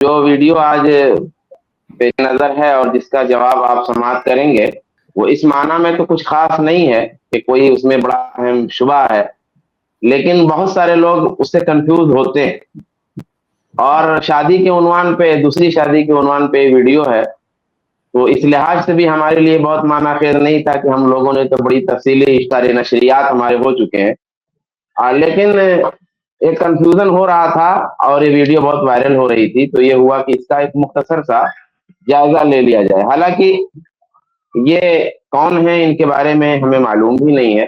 جو ویڈیو آج پیش نظر ہے اور جس کا جواب آپ سماعت کریں گے وہ اس معنی میں تو کچھ خاص نہیں ہے کہ کوئی اس میں بڑا اہم شبہ ہے، لیکن بہت سارے لوگ اس سے کنفیوز ہوتے ہیں اور شادی کے عنوان پہ دوسری شادی کے عنوان پہ ویڈیو ہے، تو اس لحاظ سے بھی ہمارے لیے بہت معنی خیز نہیں تھا کہ ہم لوگوں نے تو بڑی تفصیلی اشارے نشریات ہمارے ہو چکے ہیں، لیکن ایک کنفیوژن ہو رہا تھا اور یہ ویڈیو بہت وائرل ہو رہی تھی، تو یہ ہوا کہ اس کا ایک مختصر سا جائزہ لے لیا جائے۔ حالانکہ یہ کون ہیں ان کے بارے میں ہمیں معلوم بھی نہیں ہے،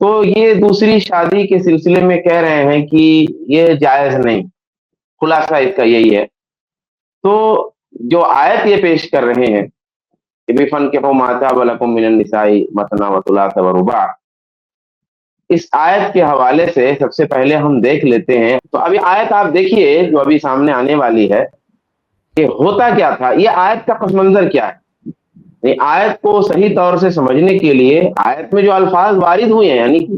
تو یہ دوسری شادی کے سلسلے میں کہہ رہے ہیں کہ یہ جائز نہیں، خلاصہ اس کا یہی ہے۔ تو جو آیت یہ پیش کر رہے ہیں کہ بِفَنكِحُوا مَا طَابَ لَكُم مِّنَ النِّسَاءِ مَثْنَىٰ وَثُلَاثَ وَرُبَاعَ، اس آیت کے حوالے سے سب سے پہلے ہم دیکھ لیتے ہیں۔ تو ابھی آیت آپ دیکھیے جو ابھی سامنے آنے والی ہے کہ ہوتا کیا تھا، یہ آیت کا پس منظر کیا ہے۔ آیت کو صحیح طور سے سمجھنے کے لیے آیت میں جو الفاظ وارد ہوئے ہیں، یعنی کہ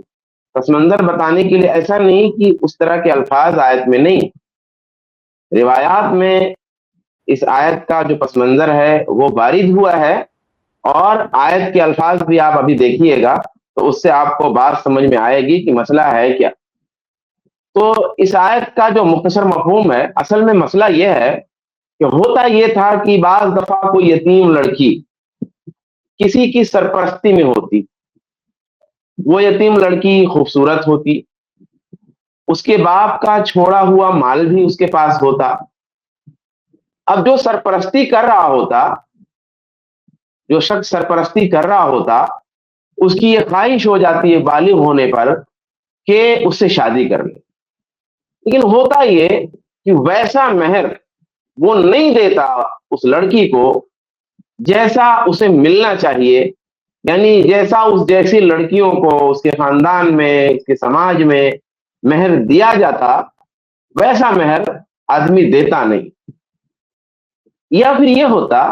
پس منظر بتانے کے لیے ایسا نہیں کہ اس طرح کے الفاظ آیت میں نہیں، روایات میں اس آیت کا جو پس منظر ہے وہ وارد ہوا ہے، اور آیت کے الفاظ بھی آپ ابھی دیکھیے گا تو اس سے آپ کو بات سمجھ میں آئے گی کہ مسئلہ ہے کیا۔ تو اس آیت کا جو مختصر مفہوم ہے، اصل میں مسئلہ یہ ہے کہ ہوتا یہ تھا کہ بعض دفعہ کوئی یتیم لڑکی کسی کی سرپرستی میں ہوتی، وہ یتیم لڑکی خوبصورت ہوتی، اس کے باپ کا چھوڑا ہوا مال بھی اس کے پاس ہوتا۔ اب جو سرپرستی کر رہا ہوتا، جو شخص سرپرستی کر رہا ہوتا، اس کی یہ خواہش ہو جاتی ہے بالغ ہونے پر کہ اس سے شادی کر لے، لیکن ہوتا یہ کہ ویسا مہر وہ نہیں دیتا اس لڑکی کو جیسا اسے ملنا چاہیے، یعنی جیسا اس جیسی لڑکیوں کو اس کے خاندان میں، اس کے سماج میں مہر دیا جاتا، ویسا مہر آدمی دیتا نہیں۔ یا پھر یہ ہوتا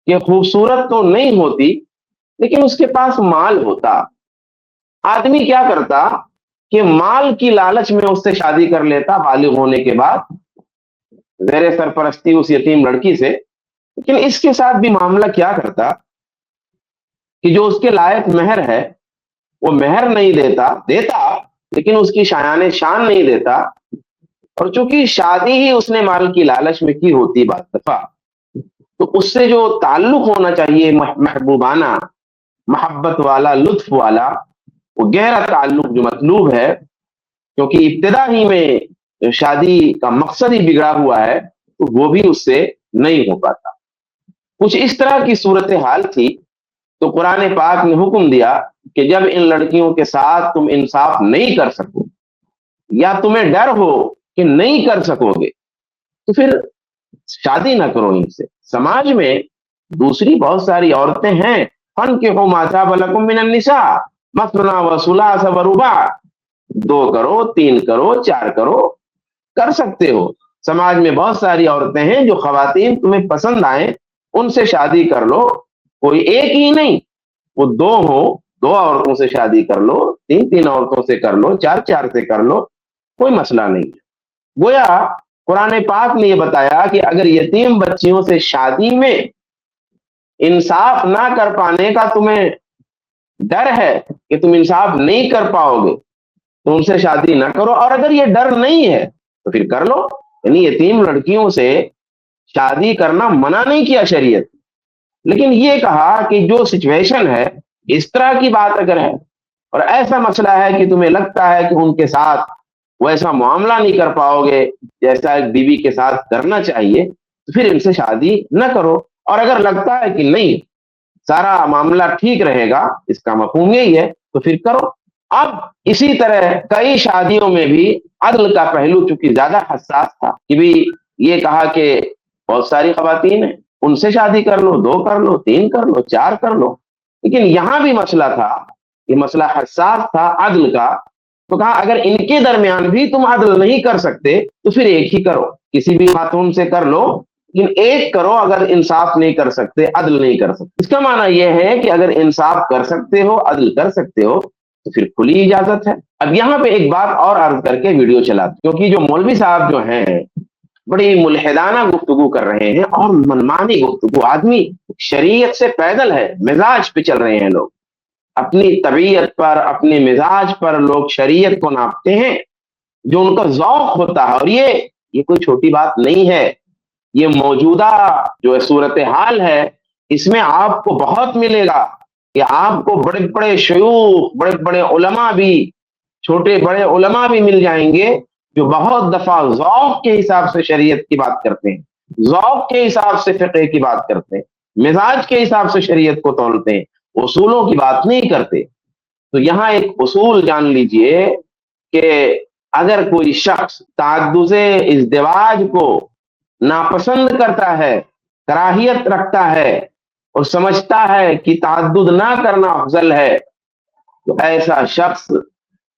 کہ خوبصورت تو نہیں ہوتی لیکن اس کے پاس مال ہوتا، آدمی کیا کرتا کہ مال کی لالچ میں اس سے شادی کر لیتا بالغ ہونے کے بعد، زیر سرپرستی اس یتیم لڑکی سے، لیکن اس کے ساتھ بھی معاملہ کیا کرتا کہ جو اس کے لائق مہر ہے وہ مہر نہیں دیتا لیکن اس کی شایان شان نہیں دیتا، اور چونکہ شادی ہی اس نے مال کی لالچ میں کی ہوتی بعض دفعہ، تو اس سے جو تعلق ہونا چاہیے محبوبانہ، محبت والا، لطف والا، وہ گہرا تعلق جو مطلوب ہے، کیونکہ ابتدا ہی میں شادی کا مقصد ہی بگڑا ہوا ہے، تو وہ بھی اس سے نہیں ہو پاتا۔ کچھ اس طرح کی صورتحال تھی، تو قرآن پاک نے حکم دیا کہ جب ان لڑکیوں کے ساتھ تم انصاف نہیں کر سکو یا تمہیں ڈر ہو کہ نہیں کر سکو گے تو پھر شادی نہ کرو ان سے۔ سماج میں دوسری بہت ساری عورتیں ہیں، فَانكِحُوا مَا طَابَ لَكُم مِّنَ النِّسَاءِ مَثْنَىٰ وَثُلَاثَ وَرُبَاعَ، 2 کرو، 3 کرو، 4 کرو، کر سکتے ہو۔ سماج میں بہت ساری عورتیں ہیں جو خواتین تمہیں پسند آئیں ان سے شادی کر لو، کوئی ایک ہی نہیں، وہ 2 ہو، 2 عورتوں سے شادی کر لو، 3 عورتوں سے کر لو، 4 سے کر لو، کوئی مسئلہ نہیں ہے۔ گویا قرآن پاک نے یہ بتایا کہ اگر یتیم بچیوں سے شادی میں انصاف نہ کر پانے کا تمہیں ڈر ہے کہ تم انصاف نہیں کر پاؤ گے تو ان سے شادی نہ کرو، اور اگر یہ ڈر نہیں ہے تو پھر کر لو۔ یعنی یتیم لڑکیوں سے شادی کرنا منع نہیں کیا شریعت، لیکن یہ کہا کہ جو سچویشن ہے، اس طرح کی بات اگر ہے اور ایسا مسئلہ ہے کہ تمہیں لگتا ہے کہ ان کے ساتھ ویسا معاملہ نہیں کر پاؤ گے جیسا ایک بیوی کے ساتھ کرنا چاہیے، تو پھر ان سے شادی نہ کرو، اور اگر لگتا ہے کہ نہیں سارا معاملہ ٹھیک رہے گا، اس کا مفہوم یہی ہے، تو پھر کرو۔ اب اسی طرح کئی شادیوں میں بھی عدل کا پہلو چونکہ زیادہ حساس تھا کہ بھی یہ کہا کہ بہت ساری خواتین ہیں، ان سے شادی کر لو، 2 کر لو، 3 کر لو، 4 کر لو، لیکن یہاں بھی مسئلہ تھا، یہ مسئلہ حساس تھا عدل کا، تو کہا اگر ان کے درمیان بھی تم عدل نہیں کر سکتے تو پھر ایک ہی کرو، کسی بھی خاتون سے کر لو، لیکن ایک کرو۔ اگر انصاف نہیں کر سکتے، عدل نہیں کر سکتے، اس کا معنی یہ ہے کہ اگر انصاف کر سکتے ہو، عدل کر سکتے ہو تو پھر کھلی اجازت ہے۔ اب یہاں پہ ایک بات اور عرض کر کے ویڈیو چلاتے، کیونکہ جو مولوی صاحب جو ہیں بڑی ملحدانہ گفتگو کر رہے ہیں اور منمانی گفتگو. آدمی شریعت سے پیدل ہے, مزاج پہ چل رہے ہیں لوگ, اپنی طبیعت پر اپنے مزاج پر لوگ شریعت کو ناپتے ہیں, جو ان کا ذوق ہوتا ہے. اور یہ کوئی چھوٹی بات نہیں ہے. یہ موجودہ جو صورتحال ہے اس میں آپ کو بہت ملے گا کہ آپ کو بڑے بڑے شیوخ, بڑے بڑے علماء بھی, چھوٹے بڑے علماء بھی مل جائیں گے جو بہت دفعہ ذوق کے حساب سے شریعت کی بات کرتے ہیں, ذوق کے حساب سے فقہ کی بات کرتے ہیں, مزاج کے حساب سے شریعت کو تولتے ہیں, اصولوں کی بات نہیں کرتے. تو یہاں ایک اصول جان لیجئے کہ اگر کوئی شخص تعدد ازدواج کو ناپسند کرتا ہے, کراہیت رکھتا ہے اور سمجھتا ہے کہ تعدد نہ کرنا افضل ہے, تو ایسا شخص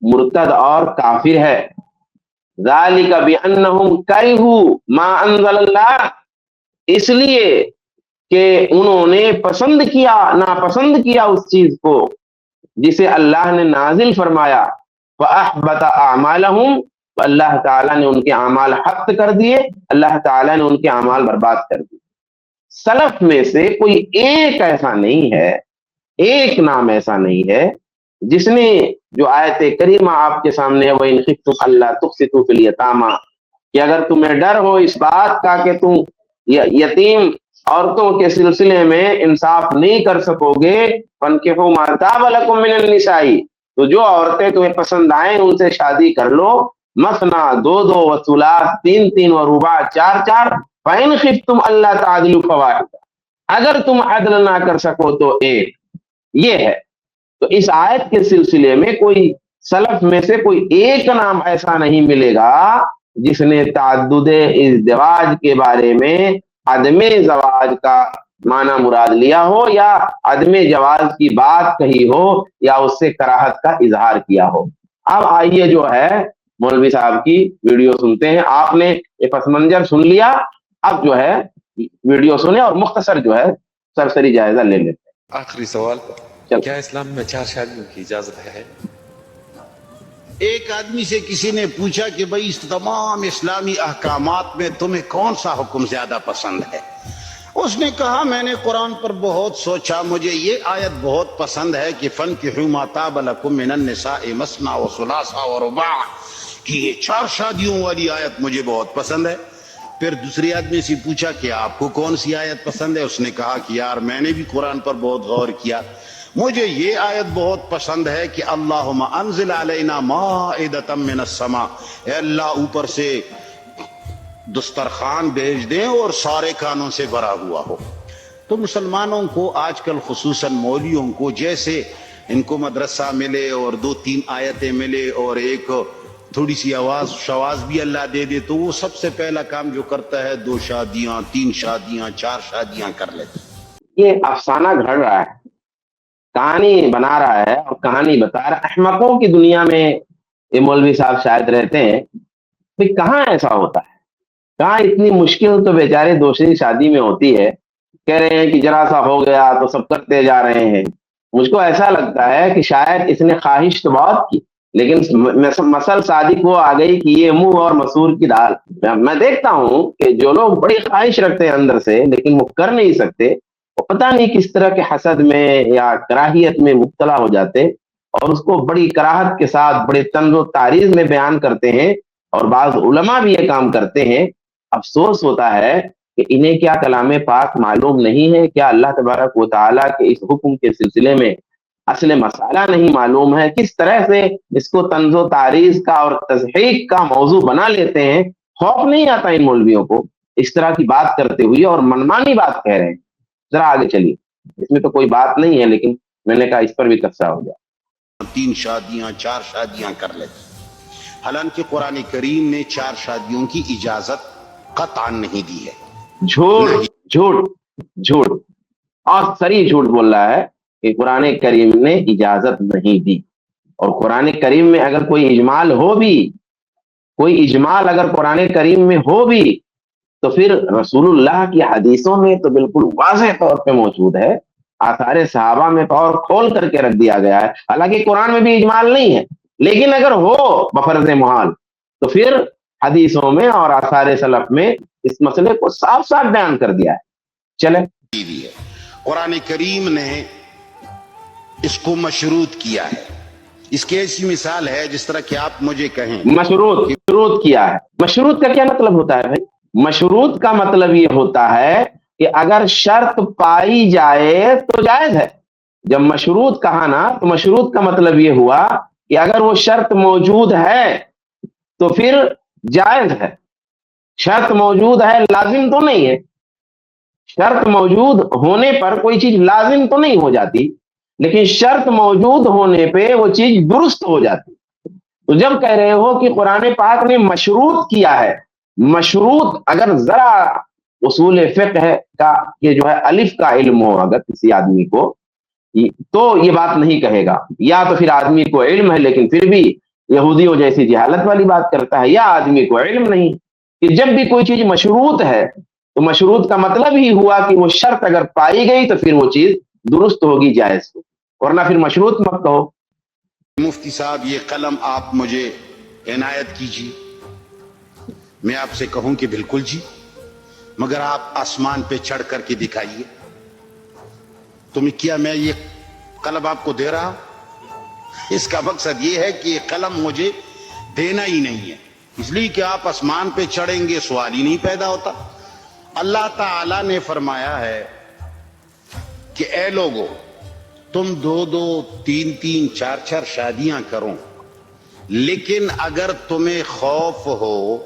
مرتد اور کافر ہے. ذالک بانہم کرہوا ما انزل اللہ, اس لیے کہ انہوں نے پسند کیا, ناپسند کیا اس چیز کو جسے اللہ نے نازل فرمایا. فاحبط اعمالہم, اللہ تعالیٰ نے ان کے اعمال حبط کر دیے, اللہ تعالیٰ نے ان کے اعمال برباد کر دیے. سلف میں سے کوئی ایک ایسا نہیں ہے, ایک نام ایسا نہیں ہے جس نے جو آیت کریمہ آپ کے سامنے ہے وَإِنْ خِفْتُمْ أَلَّا تُقْسِطُوا فِي الْيَتَامَىٰ, کہ اگر تمہیں ڈر ہو اس بات کا کہ تم یتیم عورتوں کے سلسلے میں انصاف نہیں کر سکو گے, فَانْكِحُوا مَا طَابَ لَكُم مِّنَ النِّسَاءِ, تو جو عورتیں تمہیں پسند آئیں ان سے شادی کر لو. مثنا, دو دو, وثلاث, تین تین, ورباع, چار چار. فَإِنْ خِفْتُمْ أَلَّا تَعْدِلُوا فَوَاحِدَةً, اگر تم عدل نہ کر سکو تو ایک. یہ ہے. تو اس آیت کے سلسلے میں کوئی سلف میں سے کوئی ایک نام ایسا نہیں ملے گا جس نے تعدد ازدواج کے بارے میں عدم زواج کا معنی مراد لیا ہو یا عدم جواز کی بات کہی ہو یا اس سے کراہت کا اظہار کیا ہو. اب آئیے جو ہے مولوی صاحب کی ویڈیو سنتے ہیں. آپ نے یہ پس منظر سن لیا, اب جو ہے ویڈیو سنیں اور مختصر جو ہے سرسری جائزہ لے لیتے ہیں. آخری سوال, کیا اسلام میں 4 شادیوں کی اجازت ہے؟ ایک آدمی سے کسی نے پوچھا کہ بھئی اس تمام اسلامی احکامات میں تمہیں کون سا حکم زیادہ پسند ہے؟ اس نے کہا میں نے قرآن پر بہت سوچا, مجھے یہ آیت بہت پسند ہے کہ فَانْكِحُوا مَا طَابَ لَكُم مِّنَ النِّسَاءِ مَثْنَىٰ وَثُلَاثَ وَرُبَاعَ, کہ یہ 4 شادیوں والی آیت مجھے بہت پسند ہے. پھر دوسری آدمی سے پوچھا کہ آپ کو کون سی آیت پسند ہے؟ اس نے کہا کہ یار میں نے بھی قرآن پر بہت غور کیا, مجھے یہ آیت بہت پسند ہے کہ اللہم انزل علینا مائدۃ من السماء, اے اللہ اوپر سے دسترخوان بھیج دیں اور سارے کانوں سے بھرا ہوا ہو. تو مسلمانوں کو آج کل خصوصاً مولویوں کو جیسے ان کو مدرسہ ملے اور 2-3 آیتیں ملے اور ایک تھوڑی سی آواز شواز بھی اللہ دے دے, تو وہ سب سے پہلا کام جو کرتا ہے 2 شادیاں, 3 شادیاں, 4 شادیاں کر لیتا. یہ افسانہ گھڑ رہا ہے, کہانی بنا رہا ہے اور کہانی بتا رہا ہے. احمقوں کی دنیا میں یہ مولوی صاحب شاید رہتے ہیں. بھئی کہاں ایسا ہوتا ہے, کہاں اتنی مشکل تو بیچارے دوسری شادی میں ہوتی ہے. کہہ رہے ہیں کہ ذرا سا ہو گیا تو سب کرتے جا رہے ہیں. مجھ کو ایسا لگتا ہے کہ شاید اس نے خواہش تو بہت کی لیکن مسل صادق وہ آ گئی کہ یہ منہ اور مسور کی دال. میں دیکھتا ہوں کہ جو لوگ بڑی خواہش رکھتے ہیں اندر سے لیکن وہ کر نہیں سکتے, وہ پتہ نہیں کس طرح کے حسد میں یا کراہیت میں مبتلا ہو جاتے اور اس کو بڑی کراہت کے ساتھ بڑے طنز و تعریض میں بیان کرتے ہیں. اور بعض علماء بھی یہ کام کرتے ہیں. افسوس ہوتا ہے کہ انہیں کیا کلام پاک معلوم نہیں ہے, کیا اللہ تبارک و تعالیٰ کے اس حکم کے سلسلے میں اصل مسئلہ نہیں معلوم ہے, کس طرح سے اس کو طنز و تعریض کا اور تضحیق کا موضوع بنا لیتے ہیں. خوف نہیں آتا ان مولویوں کو اس طرح کی بات کرتے ہوئے اور منمانی بات کہہ رہے ہیں. ذرا آگے چلیے, اس میں تو کوئی بات نہیں ہے لیکن میں نے کہا اس پر بھی قصہ ہو جائے. 3 شادیاں 4 شادیاں کر لیتے. حالانکہ قرآن کریم نے 4 شادیوں کی اجازت قطعاً نہیں دی ہے. جھوٹ جھوٹ جھوٹ اور صریح جھوٹ بول رہا ہے کہ قرآن کریم نے اجازت نہیں دی. اور قرآن کریم میں اگر کوئی اجمال ہو بھی, کوئی اجمال اگر قرآن کریم میں ہو بھی تو پھر رسول اللہ کی حدیثوں میں تو بالکل واضح طور پہ موجود ہے, آثار صحابہ میں تو اور کھول کر کے رکھ دیا گیا ہے. حالانکہ قرآن میں بھی اجمال نہیں ہے لیکن اگر ہو بفرض محال تو پھر حدیثوں میں اور آثار سلف میں اس مسئلے کو صاف صاف بیان کر دیا ہے. چلیں. قرآن کریم نے اس کو مشروط کیا ہے. اس کی ایسی مثال ہے جس طرح کہ آپ مجھے کہیں مشروط کیا ہے. مشروط کا کیا مطلب ہوتا ہے بھائی؟ مشروط کا مطلب یہ ہوتا ہے کہ اگر شرط پائی جائے تو جائز ہے. جب مشروط کہا نا تو مشروط کا مطلب یہ ہوا کہ اگر وہ شرط موجود ہے تو پھر جائز ہے. شرط موجود ہے لازم تو نہیں ہے. شرط موجود ہونے پر کوئی چیز لازم تو نہیں ہو جاتی, لیکن شرط موجود ہونے پہ وہ چیز درست ہو جاتی. تو جب کہہ رہے ہو کہ قرآن پاک نے مشروط کیا ہے, مشروط اگر ذرا اصول فقہ کا یہ جو ہے الف کا علم ہو اگر کسی آدمی کو, تو یہ بات نہیں کہے گا. یا تو پھر آدمی کو علم ہے لیکن پھر بھی یہودیوں جیسی جہالت والی بات کرتا ہے, یا آدمی کو علم نہیں کہ جب بھی کوئی چیز مشروط ہے تو مشروط کا مطلب ہی ہوا کہ وہ شرط اگر پائی گئی تو پھر وہ چیز درست ہوگی, جائز ہو, ورنہ پھر مشروط مت کہو. مفتی صاحب یہ قلم آپ مجھے عنایت کیجیے. میں آپ سے کہوں کہ بالکل جی, مگر آپ آسمان پہ چڑھ کر کے دکھائیے. تم کیا میں یہ قلم آپ کو دے رہا؟ اس کا مقصد یہ ہے کہ یہ قلم مجھے دینا ہی نہیں ہے, اس لیے کہ آپ آسمان پہ چڑھیں گے سوال ہی نہیں پیدا ہوتا. اللہ تعالی نے فرمایا ہے کہ اے لوگو تم 2-2 3-3 4-4 شادیاں کرو, لیکن اگر تمہیں خوف ہو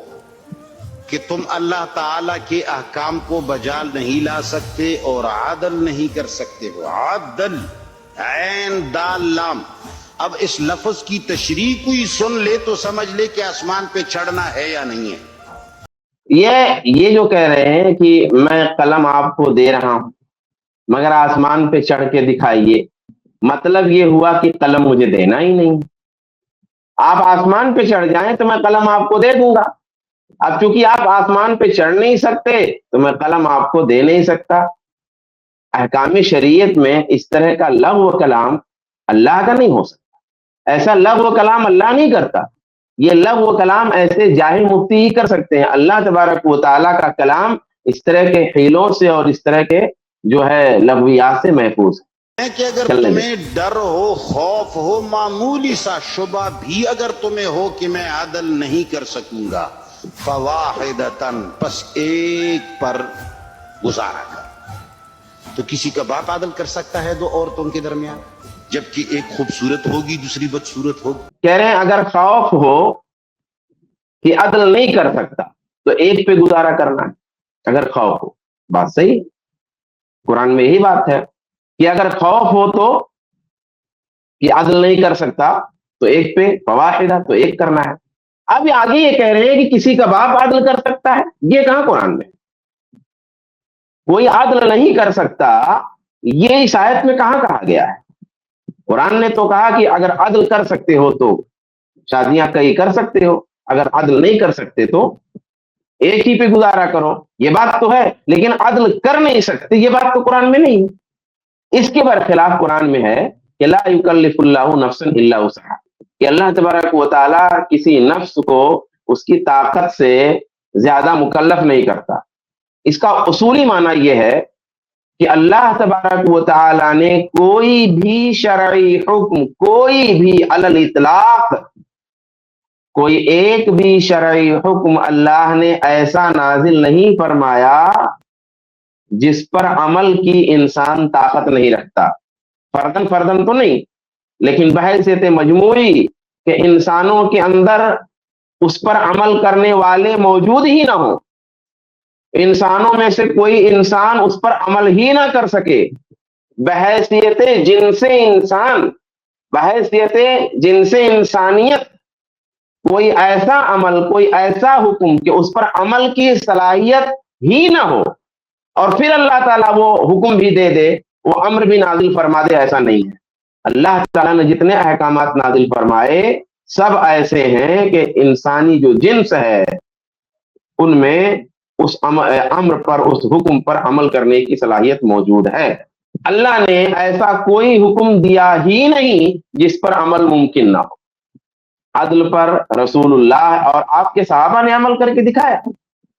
کہ تم اللہ تعالی کے احکام کو بجا نہیں لا سکتے اور عدل نہیں کر سکتے ہو, عدل عین دال لام, اب اس لفظ کی تشریح کوئی سن لے تو سمجھ لے کہ آسمان پہ چڑھنا ہے یا نہیں ہے. یہ جو کہہ رہے ہیں کہ میں قلم آپ کو دے رہا ہوں مگر آسمان پہ چڑھ کے دکھائیے, مطلب یہ ہوا کہ قلم مجھے دینا ہی نہیں. آپ آسمان پہ چڑھ جائیں تو میں قلم آپ کو دے دوں گا. اب چونکہ آپ آسمان پہ چڑھ نہیں سکتے تو میں قلم آپ کو دے نہیں سکتا. احکام شریعت میں اس طرح کا لغو کلام اللہ کا نہیں ہو سکتا. ایسا لغو کلام اللہ نہیں کرتا. یہ لغو کلام ایسے جاہل مفتی ہی کر سکتے ہیں. اللہ تبارک و تعالیٰ کا کلام اس طرح کے حیلوں سے اور اس طرح کے جو ہے لغویات سے محفوظ ہے. کہ اگر تمہیں ڈر ہو, خوف ہو, معمولی سا شبہ بھی اگر تمہیں ہو کہ میں عدل نہیں کر سکوں گا, فواحدتن, پس ایک پر گزارا کر. تو کسی کا باپ عدل کر سکتا ہے 2 عورتوں کے درمیان, جبکہ ایک خوبصورت ہوگی دوسری بدصورت ہوگی. کہہ رہے ہیں اگر خوف ہو کہ عدل نہیں کر سکتا تو ایک پہ گزارا کرنا ہے. اگر خوف ہو, بات صحیح, قرآن میں یہی بات ہے کہ اگر خوف ہو تو کہ عدل نہیں کر سکتا تو ایک پہ فواحدہ, تو ایک کرنا ہے. اب آگے یہ کہہ رہے ہیں کہ کسی کا باپ عدل کر سکتا ہے, یہ کہاں قرآن میں؟ کوئی عدل نہیں کر سکتا, یہ اس آیت میں کہاں کہا گیا ہے؟ قرآن نے تو کہا کہ اگر عدل کر سکتے ہو تو شادیاں کئی کر سکتے ہو, اگر عدل نہیں کر سکتے تو ایک ہی پہ گزارا کرو. یہ بات تو ہے, لیکن عدل کر نہیں سکتے یہ بات تو قرآن میں نہیں. اس کے برخلاف قرآن میں ہے کہ لا یکلف اللہ نفسا الا وسعہا, کہ اللہ تبارک و تعالیٰ کسی نفس کو اس کی طاقت سے زیادہ مکلف نہیں کرتا. اس کا اصولی معنی یہ ہے کہ اللہ تبارک و تعالیٰ نے کوئی بھی شرعی حکم, کوئی بھی علی الاطلاق, کوئی ایک بھی شرعی حکم اللہ نے ایسا نازل نہیں فرمایا جس پر عمل کی انسان طاقت نہیں رکھتا. فردن تو نہیں, لیکن بحیثیت مجموعی کہ انسانوں کے اندر اس پر عمل کرنے والے موجود ہی نہ ہوں, انسانوں میں سے کوئی انسان اس پر عمل ہی نہ کر سکے, بحیثیت جنس انسان, بحیثیت جنس انسانیت, کوئی ایسا عمل, کوئی ایسا حکم کہ اس پر عمل کی صلاحیت ہی نہ ہو اور پھر اللہ تعالیٰ وہ حکم بھی دے دے, وہ امر بھی نازل فرما دے, ایسا نہیں ہے. اللہ تعالیٰ نے جتنے احکامات نازل فرمائے سب ایسے ہیں کہ انسانی جو جنس ہے ان میں اس امر پر, اس حکم پر عمل کرنے کی صلاحیت موجود ہے. اللہ نے ایسا کوئی حکم دیا ہی نہیں جس پر عمل ممکن نہ ہو. عدل پر رسول اللہ اور آپ کے صحابہ نے عمل کر کے دکھایا.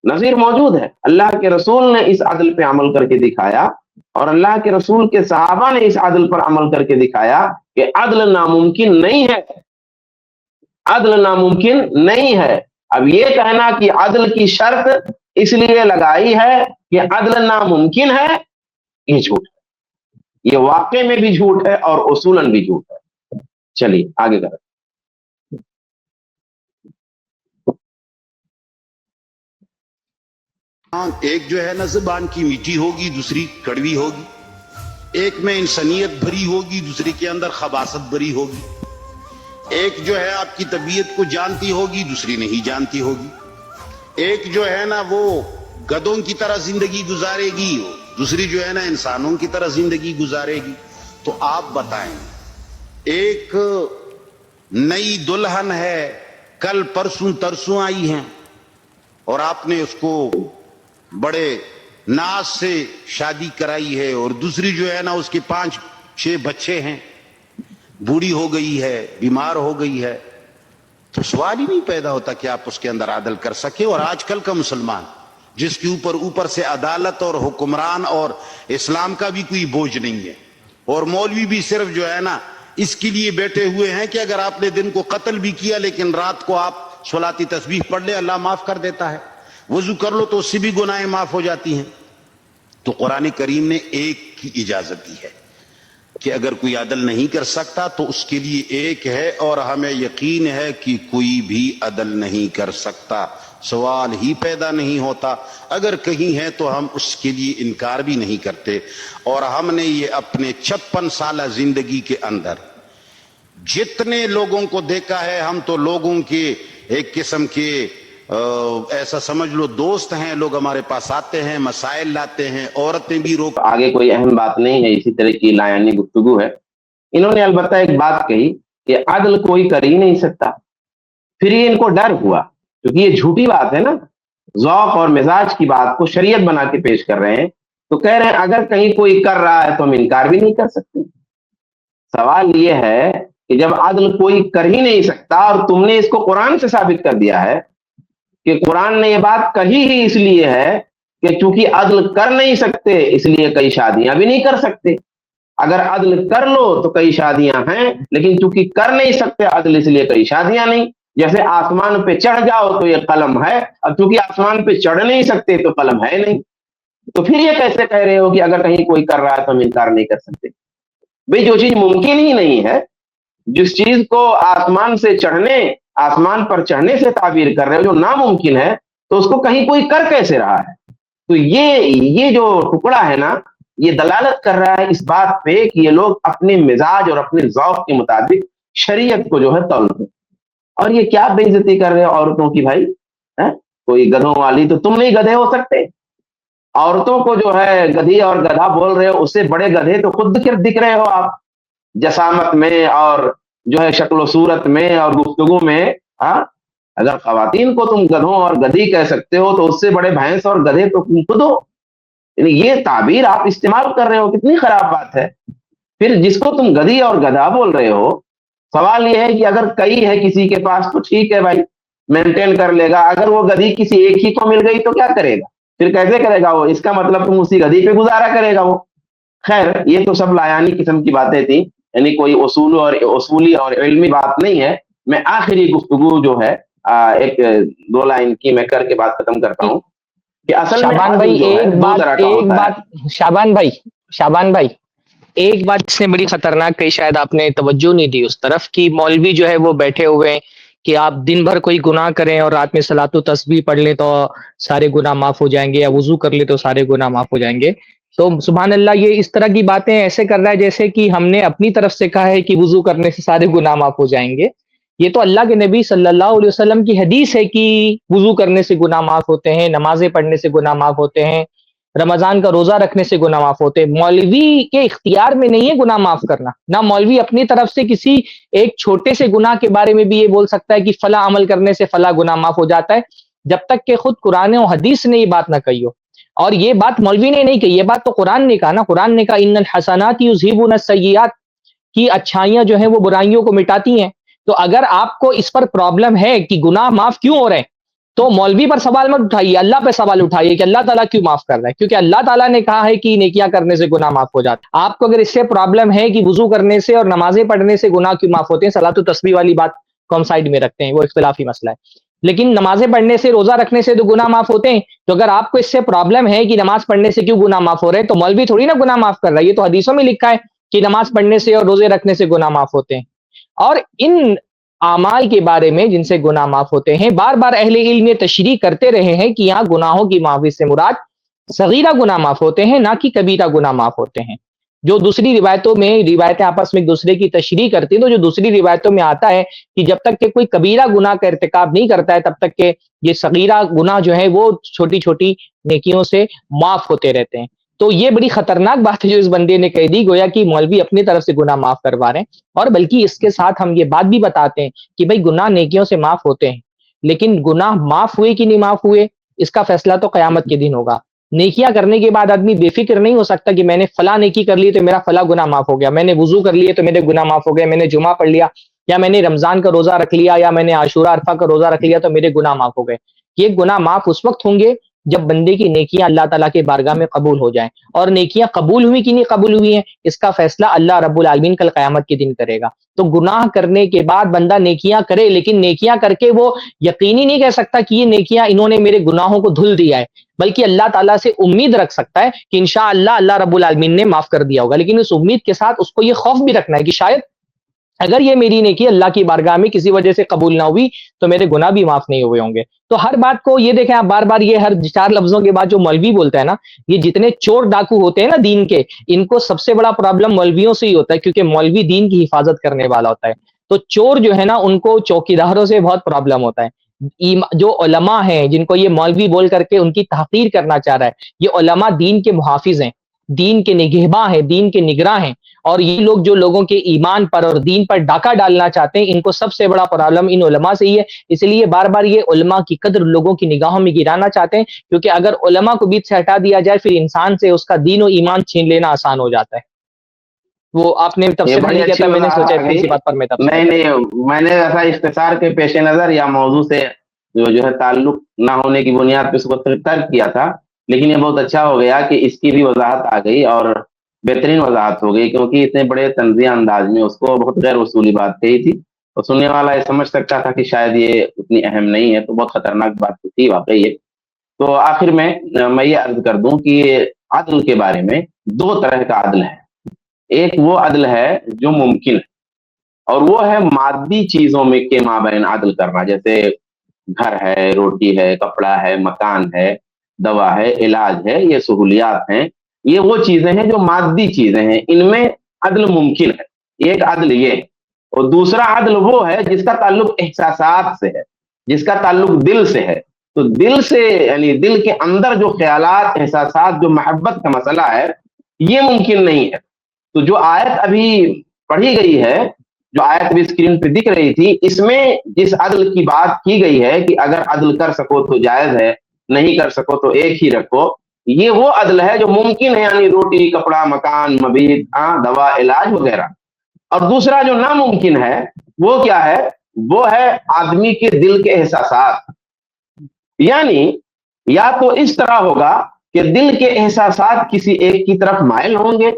نظیر موجود ہے. اللہ کے رسول نے اس عدل پہ عمل کر کے دکھایا اور اللہ کے رسول کے صحابہ نے اس عدل پر عمل کر کے دکھایا کہ عدل ناممکن نہیں ہے. عدل ناممکن نہیں ہے. اب یہ کہنا کہ عدل کی شرط اس لیے لگائی ہے کہ عدل ناممکن ہے، یہ جھوٹ ہے. یہ واقع میں بھی جھوٹ ہے اور اصولاً بھی جھوٹ ہے. چلیے آگے کریں. ایک جو ہے نا زبان کی میٹھی ہوگی، دوسری کڑوی ہوگی. ایک میں انسانیت بھری ہوگی، دوسری کے اندر خباثت بھری ہوگی. ایک جو ہے آپ کی طبیعت کو جانتی ہوگی، دوسری نہیں جانتی ہوگی. ایک جو ہے نا وہ گدھوں کی طرح زندگی گزارے گی، دوسری جو ہے نا انسانوں کی طرح زندگی گزارے گی. تو آپ بتائیں، ایک نئی دلہن ہے، کل پرسوں ترسوں آئی ہیں اور آپ نے اس کو بڑے ناز سے شادی کرائی ہے، اور دوسری جو ہے نا اس کے 5-6 بچے ہیں، بوڑھی ہو گئی ہے، بیمار ہو گئی ہے. تو سوال ہی نہیں پیدا ہوتا کہ آپ اس کے اندر عدل کر سکے. اور آج کل کا مسلمان جس کے اوپر سے عدالت اور حکمران اور اسلام کا بھی کوئی بوجھ نہیں ہے، اور مولوی بھی صرف جو ہے نا اس کے لیے بیٹھے ہوئے ہیں کہ اگر آپ نے دن کو قتل بھی کیا لیکن رات کو آپ صلاتی تسبیح پڑھ لے، اللہ معاف کر دیتا ہے. وضو کر لو تو اس سے بھی گناہیں معاف ہو جاتی ہیں. تو قرآن کریم نے ایک کی اجازت دی ہے کہ اگر کوئی عدل نہیں کر سکتا تو اس کے لیے ایک ہے، اور ہمیں یقین ہے کہ کوئی بھی عدل نہیں کر سکتا. سوال ہی پیدا نہیں ہوتا. اگر کہیں ہے تو ہم اس کے لیے انکار بھی نہیں کرتے. اور ہم نے یہ اپنے 56 سالہ زندگی کے اندر جتنے لوگوں کو دیکھا ہے، ہم تو لوگوں کے ایک قسم کے ایسا سمجھ لو دوست ہیں. لوگ ہمارے پاس آتے ہیں، مسائل لاتے ہیں، عورتیں بھی آگے کوئی اہم بات نہیں ہے، اسی طرح کی لایانی گفتگو ہے. انہوں نے البتہ ایک بات کہی کہ عدل کوئی کر ہی نہیں سکتا. پھر یہ ان کو ڈر ہوا کیونکہ یہ جھوٹی بات ہے نا، ذوق اور مزاج کی بات کو شریعت بنا کے پیش کر رہے ہیں. تو کہہ رہے ہیں اگر کہیں کوئی کر رہا ہے تو ہم انکار بھی نہیں کر سکتے. سوال یہ ہے کہ جب عدل کوئی کر ہی نہیں سکتا اور تم نے اس کو قرآن سے ثابت کر دیا ہے کہ قرآن نے یہ بات کہی ہی اس لیے ہے کہ چونکہ عدل کر نہیں سکتے اس لیے کئی شادیاں بھی نہیں کر سکتے. اگر عدل کر لو تو کئی شادیاں ہیں، لیکن چونکہ کر نہیں سکتے عدل اس لیے کئی شادیاں نہیں. جیسے آسمان پہ چڑھ جاؤ تو یہ قلم ہے، اب چونکہ آسمان پہ چڑھ نہیں سکتے تو قلم ہے نہیں. تو پھر یہ کیسے کہہ رہے ہو کہ اگر کہیں کوئی کر رہا ہے تو ہم انکار نہیں کر سکتے؟ بھئی جو چیز ممکن ہی نہیں ہے، جس چیز کو آسمان پر چڑھنے سے تعبیر کر رہے ہو جو ناممکن ہے، تو اس کو کہیں کوئی کر کیسے رہا ہے؟ تو یہ جو ٹکڑا ہے نا، یہ دلالت کر رہا ہے اس بات پہ کہ یہ لوگ اپنے مزاج اور اپنے ذوق کے مطابق شریعت کو جو ہے تولتے. اور یہ کیا بے عزتی کر رہے ہو عورتوں کی بھائی؟ کوئی گدھوں والی، تو تم نہیں گدھے ہو سکتے؟ عورتوں کو جو ہے گدھی اور گدھا بول رہے ہو، اس سے بڑے گدھے تو خود دکھ رہے ہو آپ، جسامت میں اور جو ہے شکل و صورت میں اور گفتگو میں. اگر خواتین کو تم گدھوں اور گدھی کہہ سکتے ہو تو اس سے بڑے بھینس اور گدھے تو تم خود ہو. یعنی یہ تعبیر آپ استعمال کر رہے ہو، کتنی خراب بات ہے. پھر جس کو تم گدھی اور گدھا بول رہے ہو، سوال یہ ہے کہ اگر کئی ہے کسی کے پاس تو ٹھیک ہے بھائی، مینٹین کر لے گا. اگر وہ گدھی کسی ایک ہی کو مل گئی تو کیا کرے گا؟ پھر کیسے کرے گا وہ؟ اس کا مطلب تم اسی گدھی پہ گزارا کرے گا وہ. خیر، یہ تو سب لایانی قسم کی باتیں تھیں، یعنی کوئی اصولی اور علمی بات نہیں ہے. میں آخری گفتگو جو ہے ایک 2 لائن کی میں کر کے بات ختم کرتا ہوں کہ اصل میں شعبان بھائی ایک بات اس نے بڑی خطرناک کہی، شاید آپ نے توجہ نہیں دی اس طرف، کہ مولوی جو ہے وہ بیٹھے ہوئے ہیں کہ آپ دن بھر کوئی گناہ کریں اور رات میں صلاۃ و تسبیح پڑھ لیں تو سارے گناہ معاف ہو جائیں گے، یا وضو کر لیں تو سارے گناہ معاف ہو جائیں گے. تو سبحان اللہ، یہ اس طرح کی باتیں ایسے کر رہا ہے جیسے کہ ہم نے اپنی طرف سے کہا ہے کہ وضو کرنے سے سارے گناہ معاف ہو جائیں گے. یہ تو اللہ کے نبی صلی اللہ علیہ وسلم کی حدیث ہے کہ وضو کرنے سے گناہ معاف ہوتے ہیں، نمازیں پڑھنے سے گناہ معاف ہوتے ہیں، رمضان کا روزہ رکھنے سے گناہ معاف ہوتے ہیں. مولوی کے اختیار میں نہیں ہے گناہ معاف کرنا. نہ مولوی اپنی طرف سے کسی ایک چھوٹے سے گناہ کے بارے میں بھی یہ بول سکتا ہے کہ فلاں عمل کرنے سے فلاں گناہ معاف ہو جاتا ہے، جب تک کہ خود قرآن و حدیث نے یہ بات نہ کہی ہو. اور یہ بات مولوی نے نہیں کہی، یہ بات تو قرآن نے کہا نا. قرآن نے کہا ان الحسنات یذہبن السیئات، کی اچھائیاں جو ہیں وہ برائیوں کو مٹاتی ہیں. تو اگر آپ کو اس پر پرابلم ہے کہ گناہ معاف کیوں ہو رہے ہیں تو مولوی پر سوال مت اٹھائیے، اللہ پہ سوال اٹھائیے کہ اللہ تعالیٰ کیوں معاف کر رہا ہے، کیونکہ اللہ تعالیٰ نے کہا ہے کہ نیکیاں کرنے سے گناہ معاف ہو جاتا ہے۔ آپ کو اگر اس سے پرابلم ہے کہ وضو کرنے سے اور نمازیں پڑھنے سے گناہ کیوں معاف ہوتے ہیں، صلاۃ التسبیح والی بات کو ہم سائڈ میں رکھتے ہیں، وہ اختلافی مسئلہ ہے، لیکن نمازیں پڑھنے سے روزہ رکھنے سے تو گناہ معاف ہوتے ہیں۔ تو اگر آپ کو اس سے پرابلم ہے کہ نماز پڑھنے سے کیوں گناہ معاف ہو رہے ہیں، تو مولوی تھوڑی نا گناہ معاف کر رہا ہے، یہ تو حدیثوں میں لکھا ہے کہ نماز پڑھنے سے اور روزے رکھنے سے گناہ معاف ہوتے ہیں۔ اور ان اعمال کے بارے میں جن سے گناہ معاف ہوتے ہیں، بار بار اہل علم یہ تشریح کرتے رہے ہیں کہ یہاں گناہوں کی معافی سے مراد صغیرہ گناہ معاف ہوتے ہیں، نہ کہ کبیرہ گناہ معاف ہوتے ہیں۔ جو دوسری روایتوں میں روایتیں آپس میں ایک دوسرے کی تشریح کرتی ہیں، تو جو دوسری روایتوں میں آتا ہے کہ جب تک کہ کوئی کبیرہ گناہ کا ارتکاب نہیں کرتا ہے، تب تک کہ یہ صغیرہ گناہ جو ہے وہ چھوٹی چھوٹی نیکیوں سے معاف ہوتے رہتے ہیں۔ تو یہ بڑی خطرناک بات ہے جو اس بندے نے کہہ دی، گویا کہ مولوی اپنی طرف سے گناہ معاف کروا رہے ہیں۔ اور بلکہ اس کے ساتھ ہم یہ بات بھی بتاتے ہیں کہ بھئی گناہ نیکیوں سے معاف ہوتے ہیں، لیکن گناہ معاف ہوئے کہ نہیں معاف ہوئے اس کا فیصلہ تو قیامت کے دن ہوگا۔ نیکیاں کرنے کے بعد آدمی بے فکر نہیں ہو سکتا کہ میں نے فلاں نیکی کر لی تو میرا فلاں گناہ معاف ہو گیا، میں نے وضو کر لیے تو میرے گناہ معاف ہو گئے، میں نے جمعہ پڑھ لیا، یا میں نے رمضان کا روزہ رکھ لیا، یا میں نے عاشورہ عرفہ کا روزہ رکھ لیا تو میرے گناہ معاف ہو گئے۔ یہ گناہ معاف اس وقت ہوں گے جب بندے کی نیکیاں اللہ تعالیٰ کے بارگاہ میں قبول ہو جائیں، اور نیکیاں قبول ہوئی کہ نہیں قبول ہوئی ہیں اس کا فیصلہ اللہ رب العالمین کل قیامت کے دن کرے گا۔ تو گناہ کرنے کے بعد بندہ نیکیاں کرے، لیکن نیکیاں کر کے وہ یقینی نہیں کہہ سکتا کہ یہ نیکیاں انہوں نے میرے گناہوں کو دھل دیا ہے، بلکہ اللہ تعالیٰ سے امید رکھ سکتا ہے کہ انشاءاللہ اللہ رب العالمین نے معاف کر دیا ہوگا، لیکن اس امید کے ساتھ اس کو یہ خوف بھی رکھنا ہے کہ شاید اگر یہ میری نیکی اللہ کی بارگاہ میں کسی وجہ سے قبول نہ ہوئی تو میرے گناہ بھی معاف نہیں ہوئے ہوں گے۔ تو ہر بات کو یہ دیکھیں آپ، بار بار یہ ہر 4 لفظوں کے بعد جو مولوی بولتا ہے نا، یہ جتنے چور ڈاکو ہوتے ہیں نا دین کے، ان کو سب سے بڑا پرابلم مولویوں سے ہی ہوتا ہے، کیونکہ مولوی دین کی حفاظت کرنے والا ہوتا ہے۔ تو چور جو ہے نا ان کو چوکیداروں سے بہت پرابلم ہوتا ہے۔ جو علماء ہیں جن کو یہ مولوی بول کر کے ان کی تحقیر کرنا چاہ رہا ہے، یہ علماء دین کے محافظ ہیں، دین کے نگہباں ہیں، دین کے نگراں ہیں، اور یہ لوگ جو لوگوں کے ایمان پر اور دین پر ڈاکہ ڈالنا چاہتے ہیں، ان کو سب سے بڑا پرابلم ان علماء سے ہی ہے۔ اس لیے بار بار یہ علماء کی قدر لوگوں کی نگاہوں میں گرانا چاہتے ہیں، کیونکہ اگر علماء کو بیچ سے ہٹا دیا جائے پھر انسان سے اس کا دین و ایمان چھین لینا آسان ہو جاتا ہے۔ وہ آپ نے یہ تفسیر بڑی نہیں کیا اچھی تھا، میں نے وضاحت سوچا آ گئی۔ اسی بات پر میں تفسیر میں نے ایسا اختصار کے پیش نظر یا موضوع سے جو ہے تعلق نہ ہونے کی بنیاد پہ اس کو ترک کیا تھا، لیکن یہ بہت اچھا ہو گیا کہ اس کی بھی وضاحت آ گئی اور بہترین وضاحت ہو گئی، کیونکہ اتنے بڑے طنزیہ انداز میں اس کو بہت غیر اصولی بات کہی تھی، اور سننے والا یہ سمجھ سکتا تھا کہ شاید یہ اتنی اہم نہیں ہے، تو بہت خطرناک بات تھی واقعی یہ۔ تو آخر میں یہ عرض کر دوں کہ عدل کے بارے میں 2 طرح کا عدل ہے۔ ایک وہ عدل ہے جو ممکن ہے، اور وہ ہے مادی چیزوں میں کے مابین عدل کرنا، جیسے گھر ہے، روٹی ہے، کپڑا ہے، مکان ہے، دوا ہے، علاج ہے، یہ سہولیات ہیں، یہ وہ چیزیں ہیں جو مادی چیزیں ہیں، ان میں عدل ممکن ہے۔ ایک عدل یہ، اور دوسرا عدل وہ ہے جس کا تعلق احساسات سے ہے، جس کا تعلق دل سے ہے۔ تو دل سے یعنی دل کے اندر جو خیالات، احساسات، جو محبت کا مسئلہ ہے، یہ ممکن نہیں ہے۔ تو جو آیت ابھی پڑھی گئی ہے، جو آیت بھی اسکرین پہ دکھ رہی تھی، اس میں جس عدل کی بات کی گئی ہے کہ اگر عدل کر سکو تو جائز ہے، نہیں کر سکو تو ایک ہی رکھو، یہ وہ عدل ہے جو ممکن ہے، یعنی روٹی، کپڑا، مکان، مبیت، دوا، علاج وغیرہ۔ اور دوسرا جو ناممکن ہے وہ کیا ہے؟ وہ ہے آدمی کے دل کے احساسات، یعنی یا تو اس طرح ہوگا کہ دل کے احساسات کسی ایک کی طرف مائل ہوں گے،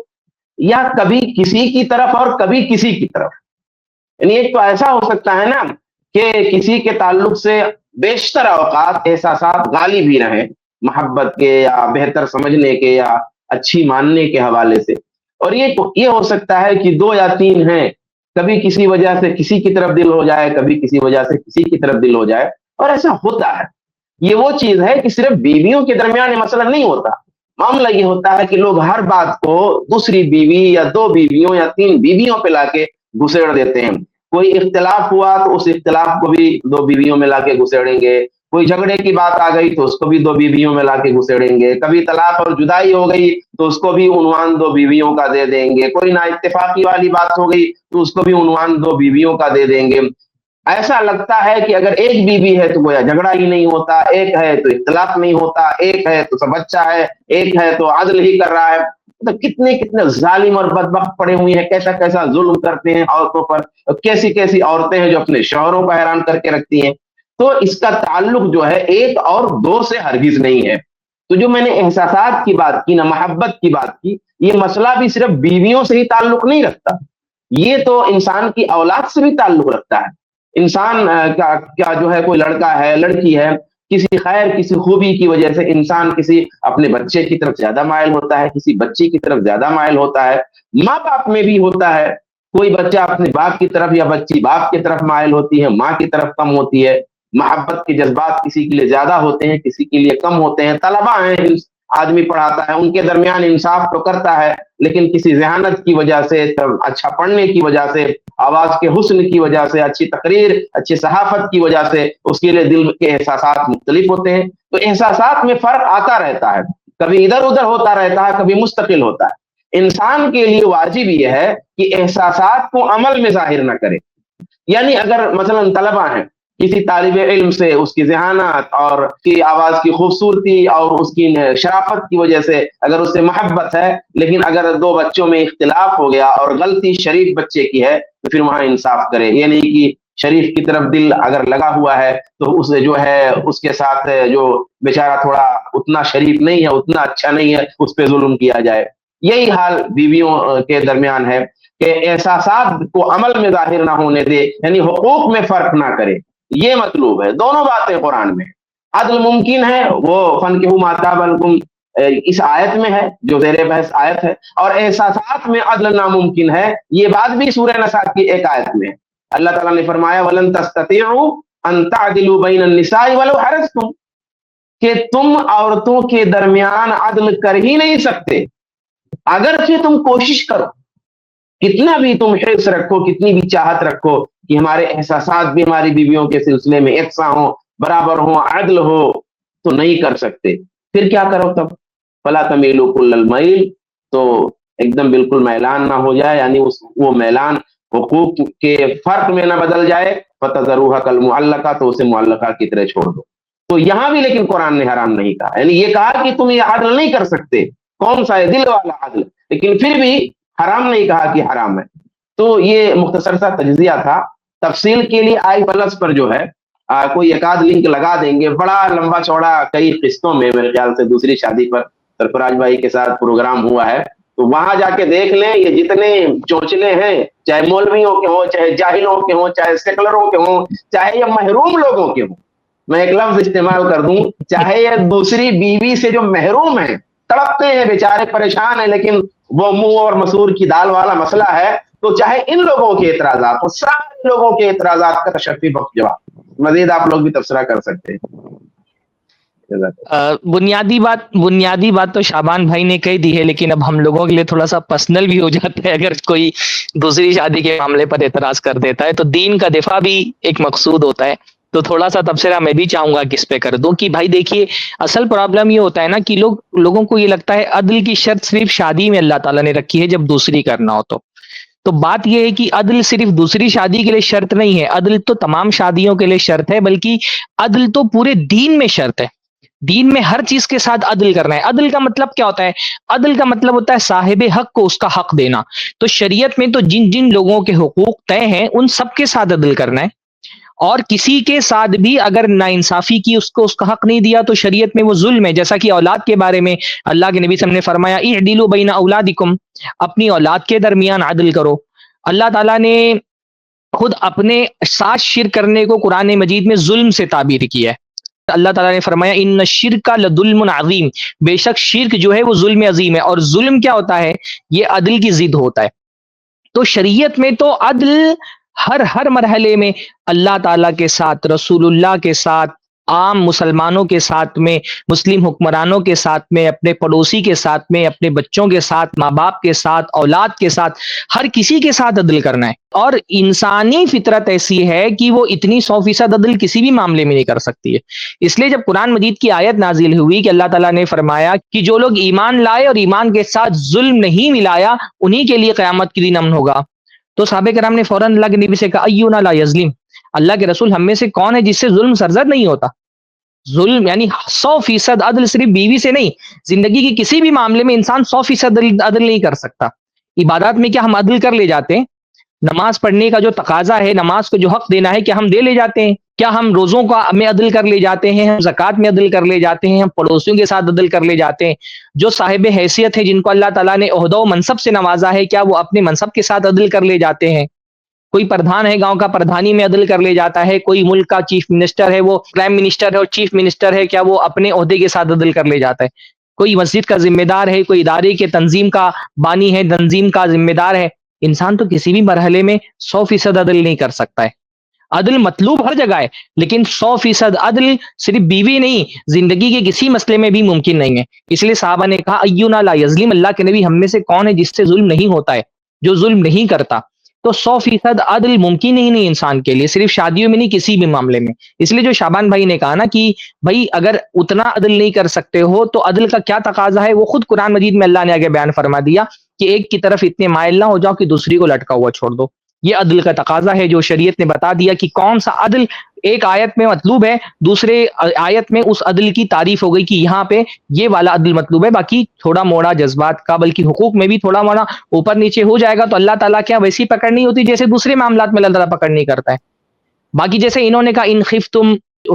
یا کبھی کسی کی طرف اور کبھی کسی کی طرف۔ یعنی ایک تو ایسا ہو سکتا ہے نا کہ کسی کے تعلق سے بیشتر اوقات احساسات غالب ہی رہیں، محبت کے یا بہتر سمجھنے کے یا اچھی ماننے کے حوالے سے، اور یہ ہو سکتا ہے کہ 2 یا 3 ہیں، کبھی کسی وجہ سے کسی کی طرف دل ہو جائے، کبھی کسی وجہ سے کسی کی طرف دل ہو جائے، اور ایسا ہوتا ہے۔ یہ وہ چیز ہے کہ صرف بیویوں کے درمیان یہ مسئلہ نہیں ہوتا، معاملہ یہ ہوتا ہے کہ لوگ ہر بات کو دوسری بیوی یا 2 بیویوں یا 3 بیویوں پہ لا کے گھسیڑ دیتے ہیں۔ کوئی اختلاف ہوا تو اس اختلاف کو بھی 2 بیویوں میں لا کے گھسیڑیں گے، کوئی جھگڑے کی بات آ گئی تو اس کو بھی 2 بیویوں میں لا کے گھسیڑیں گے، کبھی طلاق اور جدائی ہو گئی تو اس کو بھی عنوان 2 بیویوں کا دے دیں گے، کوئی نا اتفاقی والی بات ہو گئی تو اس کو بھی عنوان 2 بیویوں کا دے دیں گے۔ ایسا لگتا ہے کہ اگر ایک بیوی ہے تو گویا جھگڑا ہی نہیں ہوتا، ایک ہے تو اختلاف نہیں ہوتا، ایک ہے تو سب اچھا ہے، ایک ہے تو عدل ہی کر رہا ہے۔ تو کتنے کتنے ظالم اور بدبخت پڑے ہوئے ہیں, کیسا کیسا ظلم کرتے ہیں عورتوں پر, کیسی کیسی عورتیں ہیں جو اپنے شوہروں کو حیران کر کے رکھتی ہیں. تو اس کا تعلق جو ہے ایک اور دو سے ہرگز نہیں ہے. تو جو میں نے احساسات کی بات کی نا, محبت کی بات کی, یہ مسئلہ بھی صرف بیویوں سے ہی تعلق نہیں رکھتا, یہ تو انسان کی اولاد سے بھی تعلق رکھتا ہے. انسان کیا جو ہے, کوئی لڑکا ہے لڑکی ہے, کسی خیر کسی خوبی کی وجہ سے انسان کسی اپنے بچے کی طرف زیادہ مائل ہوتا ہے, کسی بچی کی طرف زیادہ مائل ہوتا ہے. ماں باپ میں بھی ہوتا ہے, کوئی بچہ اپنے باپ کی طرف یا بچی باپ کی طرف مائل ہوتی ہے, ماں کی طرف کم ہوتی ہے. محبت کے جذبات کسی کے لیے زیادہ ہوتے ہیں, کسی کے لیے کم ہوتے ہیں. طلبا ہیں, آدمی پڑھاتا ہے, ان کے درمیان انصاف تو کرتا ہے, لیکن کسی ذہانت کی وجہ سے, اچھا پڑھنے کی وجہ سے, آواز کے حسن کی وجہ سے, اچھی تقریر, اچھی صحافت کی وجہ سے اس کے لیے دل کے احساسات مختلف ہوتے ہیں. تو احساسات میں فرق آتا رہتا ہے, کبھی ادھر ادھر ہوتا رہتا ہے, کبھی مستقل ہوتا ہے. انسان کے لیے واجب یہ ہے کہ احساسات کو عمل میں ظاہر نہ کرے. یعنی اگر مثلا طلبا ہیں, کسی طالب علم سے اس کی ذہانت اور اس کی آواز کی خوبصورتی اور اس کی شرافت کی وجہ سے اگر اس سے محبت ہے, لیکن اگر دو بچوں میں اختلاف ہو گیا اور غلطی شریف بچے کی ہے, تو پھر وہاں انصاف کرے. یہ نہیں کہ شریف کی طرف دل اگر لگا ہوا ہے تو اس جو ہے اس کے ساتھ جو بیچارہ تھوڑا اتنا شریف نہیں ہے, اتنا اچھا نہیں ہے, اس پہ ظلم کیا جائے. یہی حال بیویوں کے درمیان ہے کہ احساسات کو عمل میں ظاہر نہ ہونے دے, یعنی حقوق میں فرق نہ کرے. یہ مطلوب ہے. دونوں باتیں قرآن میں. عدل ممکن ہے, وہ فنکحوا ما طاب لکم اس آیت میں ہے جو زیر بحث آیت ہے, اور احساسات میں عدل ناممکن ہے, یہ بات بھی سورہ نساء کی ایک آیت میں ہے. اللہ تعالیٰ نے فرمایا وَلَن تَسْتَطِيعُوا أَن تَعْدِلُوا بَيْنَ النِّسَاءِ وَلَوْ حَرَصْتُمْ, کہ تم عورتوں کے درمیان عدل کر ہی نہیں سکتے اگرچہ تم کوشش کرو. کتنا بھی تم حرص رکھو, کتنی بھی چاہت رکھو کہ ہمارے احساسات بھی ہماری بیویوں کے سلسلے میں یکساں ہوں, برابر ہوں, عدل ہو, تو نہیں کر سکتے. پھر کیا کرو تب؟ فَلَا تَمِيلُوا كُلَّ الْمَيْلِ, تو ایک دم بالکل میلان نہ ہو جائے, یعنی وہ میلان حقوق کے فرق میں نہ بدل جائے. فَتَذَرُوهَا كَالْمُعَلَّقَةِ, تو اسے معلقہ کی طرح چھوڑ دو. تو یہاں بھی لیکن قرآن نے حرام نہیں کہا, یعنی یہ کہا کہ تم یہ عدل نہیں کر سکتے, کون سا ہے دل والا عدل, لیکن پھر بھی حرام نہیں کہا کہ حرام ہے. تو یہ مختصر سا تجزیہ تھا. تفصیل کے لیے آئی پلس پر جو ہے کوئی ایک آدھ لنک لگا دیں گے, بڑا لمبا چوڑا کئی قسطوں میں, میرے خیال سے دوسری شادی پر سرفراز بھائی کے ساتھ پروگرام ہوا ہے, تو وہاں جا کے دیکھ لیں. یہ جتنے چونچلے ہیں, چاہے مولویوں کے ہوں, چاہے جاہلوں کے ہوں, چاہے سیکولروں کے ہوں, چاہے یہ محروم لوگوں کے ہوں, میں ایک لفظ استعمال کر دوں, چاہے یہ دوسری بیوی سے جو محروم ہیں, تڑپتے ہیں بیچارے, پریشان ہیں, لیکن وہ منہ اور مسور کی دال والا مسئلہ ہے, تو چاہے ان لوگوں کے اعتراضات, تو سارے لوگوں کے اعتراضات کا تشفی بخش جواب. مزید آپ لوگ بھی تبصرہ کر سکتے ہیں. بنیادی بات تو شعبان بھائی نے کہہ دی ہے, لیکن اب ہم لوگوں کے لیے تھوڑا سا پرسنل بھی ہو جاتا ہے اگر کوئی دوسری شادی کے معاملے پر اعتراض کر دیتا ہے, تو دین کا دفاع بھی ایک مقصود ہوتا ہے. تو تھوڑا سا تبصرہ میں بھی چاہوں گا کہ اس پہ کر دوں کہ بھائی دیکھیے, اصل پرابلم یہ ہوتا ہے نا کہ لوگوں کو یہ لگتا ہے عدل کی شرط صرف شادی میں اللہ تعالیٰ نے رکھی ہے جب دوسری کرنا ہو. تو بات یہ ہے کہ عدل صرف دوسری شادی کے لیے شرط نہیں ہے, عدل تو تمام شادیوں کے لیے شرط ہے, بلکہ عدل تو پورے دین میں شرط ہے. دین میں ہر چیز کے ساتھ عدل کرنا ہے. عدل کا مطلب کیا ہوتا ہے؟ عدل کا مطلب ہوتا ہے صاحب حق کو اس کا حق دینا. تو شریعت میں تو جن لوگوں کے حقوق طے ہیں ان سب کے ساتھ عدل کرنا ہے, اور کسی کے ساتھ بھی اگر ناانصافی کی, اس کو اس کا حق نہیں دیا, تو شریعت میں وہ ظلم ہے. جیسا کہ اولاد کے بارے میں اللہ کے نبی صلی اللہ علیہ وسلم نے فرمایا اعدلوا بین اولادکم, اپنی اولاد کے درمیان عدل کرو. اللہ تعالیٰ نے خود اپنے ساتھ شرک کرنے کو قرآن مجید میں ظلم سے تعبیر کیا ہے. اللہ تعالیٰ نے فرمایا ان الشرک لظلم عظیم, بے شک شرک جو ہے وہ ظلم عظیم ہے. اور ظلم کیا ہوتا ہے؟ یہ عدل کی ضد ہوتا ہے. تو شریعت میں تو عدل ہر مرحلے میں اللہ تعالیٰ کے ساتھ, رسول اللہ کے ساتھ, عام مسلمانوں کے ساتھ میں, مسلم حکمرانوں کے ساتھ میں, اپنے پڑوسی کے ساتھ میں, اپنے بچوں کے ساتھ, ماں باپ کے ساتھ, اولاد کے ساتھ, ہر کسی کے ساتھ عدل کرنا ہے. اور انسانی فطرت ایسی ہے کہ وہ اتنی 100% عدل کسی بھی معاملے میں نہیں کر سکتی ہے. اس لیے جب قرآن مجید کی آیت نازل ہوئی کہ اللہ تعالیٰ نے فرمایا کہ جو لوگ ایمان لائے اور ایمان کے ساتھ ظلم نہیں ملایا انہی کے لیے قیامت کے دن امن ہوگا, تو صحابہ کرام نے فوراً اللہ کے نبی سے کہا ایونا لا یظلم, اللہ کے رسول ہم میں سے کون ہے جس سے ظلم سرزد نہیں ہوتا؟ ظلم یعنی 100% عدل صرف بیوی سے نہیں، زندگی کے کسی بھی معاملے میں انسان 100% عدل نہیں کر سکتا۔ عبادات میں کیا ہم عدل کر لے جاتے ہیں؟ نماز پڑھنے کا جو تقاضا ہے، نماز کو جو حق دینا ہے، کیا ہم دے لے جاتے ہیں؟ کیا ہم روزوں کا میں عدل کر لے جاتے ہیں؟ ہم زکوٰۃ میں عدل کر لے جاتے ہیں؟ ہم پڑوسیوں کے ساتھ عدل کر لے جاتے ہیں؟ جو صاحب حیثیت ہے، جن کو اللہ تعالیٰ نے عہدہ و منصب سے نوازا ہے، کیا وہ اپنے منصب کے ساتھ عدل کر لے جاتے ہیں؟ کوئی پردھان ہے گاؤں کا، پردھانی میں عدل کر لے جاتا ہے؟ کوئی ملک کا چیف منسٹر ہے، وہ پرائم منسٹر ہے اور چیف منسٹر ہے، کیا وہ اپنے عہدے کے ساتھ عدل کر لے جاتا ہے؟ کوئی مسجد کا ذمہ دار ہے، کوئی ادارے کے تنظیم کا بانی ہے، تنظیم کا ذمہ دار ہے، انسان تو کسی بھی مرحلے میں 100% عدل نہیں کر سکتا ہے۔ عدل مطلوب ہر جگہ ہے، لیکن 100% عدل صرف بیوی نہیں، زندگی کے کسی مسئلے میں بھی ممکن نہیں ہے۔ اس لیے صحابہ نے کہا ایونا لا یظلم، اللہ کے نبی ہم میں سے کون ہے جس سے ظلم نہیں ہوتا ہے، جو ظلم نہیں کرتا؟ تو 100% عدل ممکن ہی نہیں انسان کے لیے، صرف شادیوں میں نہیں، کسی بھی معاملے میں۔ اس لیے جو شعبان بھائی نے کہا نا کہ بھائی اگر اتنا عدل نہیں کر سکتے ہو تو عدل کا کیا تقاضا ہے، وہ خود قرآن مجید میں اللہ نے آگے بیان فرما دیا کہ ایک کی طرف اتنے مائل نہ ہو جاؤ کہ دوسری کو لٹکا ہوا چھوڑ دو۔ یہ عدل کا تقاضا ہے جو شریعت نے بتا دیا کہ کون سا عدل ایک آیت میں مطلوب ہے، دوسرے آیت میں اس عدل کی تعریف ہو گئی کہ یہاں پہ یہ والا عدل مطلوب ہے۔ باقی تھوڑا موڑا جذبات کا، بلکہ حقوق میں بھی تھوڑا موڑا اوپر نیچے ہو جائے گا تو اللہ تعالیٰ کیا ویسی پکڑ نہیں ہوتی جیسے دوسرے معاملات میں اللہ تعالیٰ پکڑ نہیں کرتا ہے۔ باقی جیسے انہوں نے کہا ان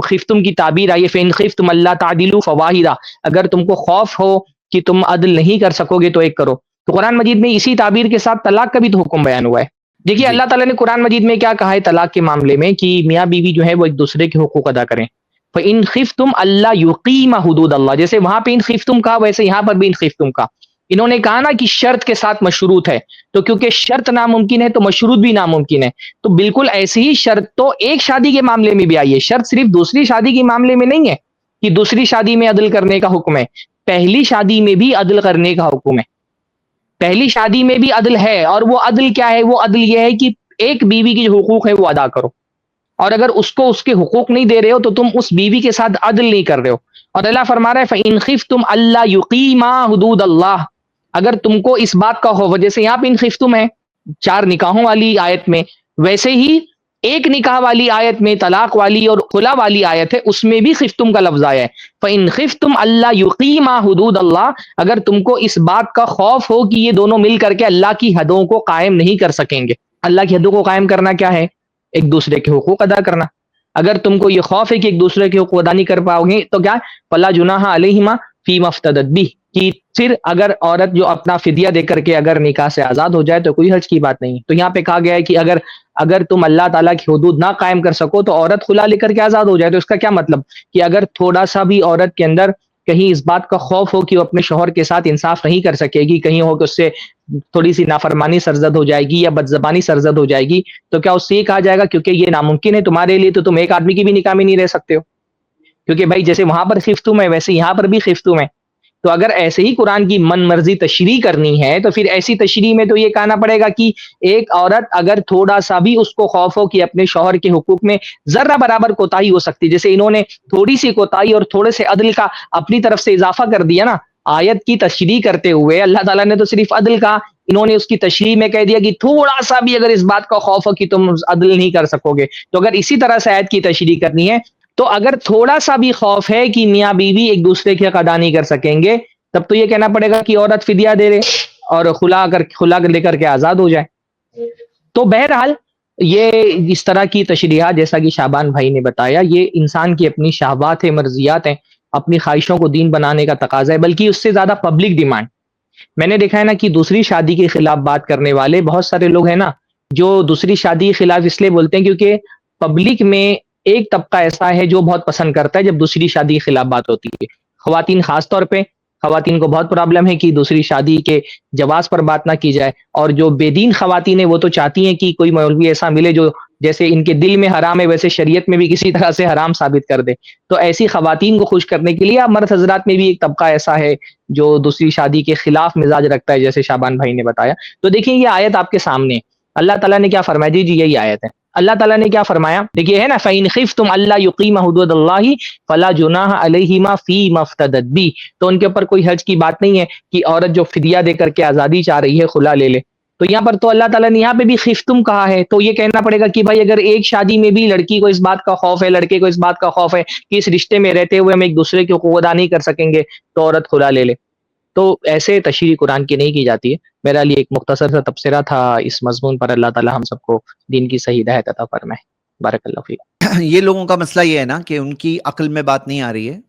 خفتم کی تعبیر آئی ہے، فإن خفتم اللہ تعدلوا فواحدہ، اگر تم کو خوف ہو کہ تم عدل نہیں کر سکو گے تو ایک کرو۔ تو قرآن مجید میں اسی تعبیر کے ساتھ طلاق کا بھی تو حکم بیان ہوا ہے۔ دیکھیے جی اللہ تعالیٰ نے قرآن مجید میں کیا کہا ہے طلاق کے معاملے میں کہ میاں بیوی جو ہے وہ ایک دوسرے کے حقوق ادا کریں۔ فإن خفتم اللہ یقیم حدود اللہ، جیسے وہاں پہ ان خفتم کہا ویسے یہاں پر بھی ان خفتم کہا۔ انہوں نے کہا نا کہ شرط کے ساتھ مشروط ہے، تو کیونکہ شرط ناممکن ہے تو مشروط بھی ناممکن ہے، تو بالکل ایسی ہی شرط تو ایک شادی کے معاملے میں بھی آئی ہے۔ شرط صرف دوسری شادی کے معاملے میں نہیں ہے کہ دوسری شادی میں عدل کرنے کا حکم ہے، پہلی شادی میں بھی عدل کرنے کا حکم ہے۔ پہلی شادی میں بھی عدل ہے، اور وہ عدل کیا ہے؟ وہ عدل یہ ہے کہ ایک بیوی کی جو حقوق ہے وہ ادا کرو، اور اگر اس کو اس کے حقوق نہیں دے رہے ہو تو تم اس بیوی کے ساتھ عدل نہیں کر رہے ہو۔ اور اللہ فرما رہا ہے فإن خفتم اللہ یقیما حدود اللہ، اگر تم کو اس بات کا خوف، جیسے یہاں پہ ان خفتم ہے 4 نکاحوں والی آیت میں، ویسے ہی ایک نکاح والی آیت میں، طلاق والی اور خلا والی آیت ہے، اس میں بھی خفتم کا لفظ آیا ہے۔ فإن خفتم اللہ یقیما حدود اللہ، اگر تم کو اس بات کا خوف ہو کہ یہ دونوں مل کر کے اللہ کی حدوں کو قائم نہیں کر سکیں گے۔ اللہ کی حدوں کو قائم کرنا کیا ہے؟ ایک دوسرے کے حقوق ادا کرنا۔ اگر تم کو یہ خوف ہے کہ ایک دوسرے کے حقوق ادا نہیں کر پاؤ گے تو کیا؟ فلا جناح علیہما فیما افتدت بہ، کہ پھر اگر عورت جو اپنا فدیہ دے کر کے اگر نکاح سے آزاد ہو جائے تو کوئی حرج کی بات نہیں۔ تو یہاں پہ کہا گیا ہے کہ اگر تم اللہ تعالیٰ کی حدود نہ قائم کر سکو تو عورت خلا لے کر کے آزاد ہو جائے۔ تو اس کا کیا مطلب کہ اگر تھوڑا سا بھی عورت کے اندر کہیں اس بات کا خوف ہو کہ وہ اپنے شوہر کے ساتھ انصاف نہیں کر سکے گی، کہیں ہو کہ اس سے تھوڑی سی نافرمانی سرزد ہو جائے گی یا بد زبانی سرزد ہو جائے گی، تو کیا اس سے یہ کہا جائے گا کیونکہ یہ ناممکن ہے تمہارے لیے تو تم ایک آدمی کی بھی نکاح میں نہیں رہ سکتے ہو؟ کیونکہ بھائی جیسے وہاں پر خفتم ہے ویسے یہاں پر بھی خفتم ہے۔ تو اگر ایسے ہی قرآن کی من مرضی تشریح کرنی ہے تو پھر ایسی تشریح میں تو یہ کہنا پڑے گا کہ ایک عورت اگر تھوڑا سا بھی اس کو خوف ہو کہ اپنے شوہر کے حقوق میں ذرہ برابر کوتاہی ہو سکتی، جیسے انہوں نے تھوڑی سی کوتاہی اور تھوڑے سے عدل کا اپنی طرف سے اضافہ کر دیا نا، آیت کی تشریح کرتے ہوئے اللہ تعالیٰ نے تو صرف عدل کا، انہوں نے اس کی تشریح میں کہہ دیا کہ تھوڑا سا بھی اگر اس بات کا خوف ہو کہ تم عدل نہیں کر سکو گے، تو اگر اسی طرح سے آیت کی تشریح کرنی ہے تو اگر تھوڑا سا بھی خوف ہے کہ میاں بیوی ایک دوسرے کے حق ادا نہیں کر سکیں گے، تب تو یہ کہنا پڑے گا کہ عورت فدیہ دے رہے اور خلا لے کر کے آزاد ہو جائے۔ تو بہرحال یہ اس طرح کی تشریحات جیسا کہ شعبان بھائی نے بتایا، یہ انسان کی اپنی شہوات ہیں، مرضیات ہیں، اپنی خواہشوں کو دین بنانے کا تقاضا ہے، بلکہ اس سے زیادہ پبلک ڈیمانڈ۔ میں نے دیکھا ہے نا کہ دوسری شادی کے خلاف بات کرنے والے بہت سارے لوگ ہیں نا جو دوسری شادی کے خلاف اس لیے بولتے ہیں کیونکہ پبلک میں ایک طبقہ ایسا ہے جو بہت پسند کرتا ہے جب دوسری شادی کے خلاف بات ہوتی ہے۔ خواتین خاص طور پہ، خواتین کو بہت پرابلم ہے کہ دوسری شادی کے جواز پر بات نہ کی جائے، اور جو بے دین خواتین ہیں وہ تو چاہتی ہیں کہ کوئی مولوی ایسا ملے جو جیسے ان کے دل میں حرام ہے ویسے شریعت میں بھی کسی طرح سے حرام ثابت کر دے۔ تو ایسی خواتین کو خوش کرنے کے لیے مرد حضرات میں بھی ایک طبقہ ایسا ہے جو دوسری شادی کے خلاف مزاج رکھتا ہے، جیسے شعبان بھائی نے بتایا۔ تو دیکھیں یہ آیت آپ کے سامنے ہے، اللہ تعالیٰ نے کیا فرمایا؟ جی یہی آیت ہے۔ اللہ تعالیٰ نے کیا فرمایا؟ دیکھیے ہے نا فَإِنْ خِفْتُمْ أَلَّا يُقِيمَ حُدُودَ اللَّهِ فَلَا جُنَاحَ عَلَيْهِمَا فِيمَا افْتَدَتْ بِهِ، تو ان کے اوپر کوئی حرج کی بات نہیں ہے کہ عورت جو فدیہ دے کر کے آزادی چاہ رہی ہے خلا لے لے۔ تو یہاں پر تو اللہ تعالیٰ نے یہاں پہ بھی خفتم کہا ہے, تو یہ کہنا پڑے گا کہ بھائی اگر ایک شادی میں بھی لڑکی کو اس بات کا خوف ہے, لڑکے کو اس بات کا خوف ہے کہ اس رشتے میں رہتے ہوئے ہم ایک دوسرے کے حقوق ادا نہیں کر سکیں گے, تو عورت کھلا لے لے. تو ایسے تشریح قرآن کی نہیں کی جاتی ہے. میرا لیے ایک مختصر سا تبصرہ تھا اس مضمون پر. اللہ تعالیٰ ہم سب کو دین کی صحیح ہدایت عطا فرمائے. بارک اللہ فیک. یہ لوگوں کا مسئلہ یہ ہے نا کہ ان کی عقل میں بات نہیں آ رہی ہے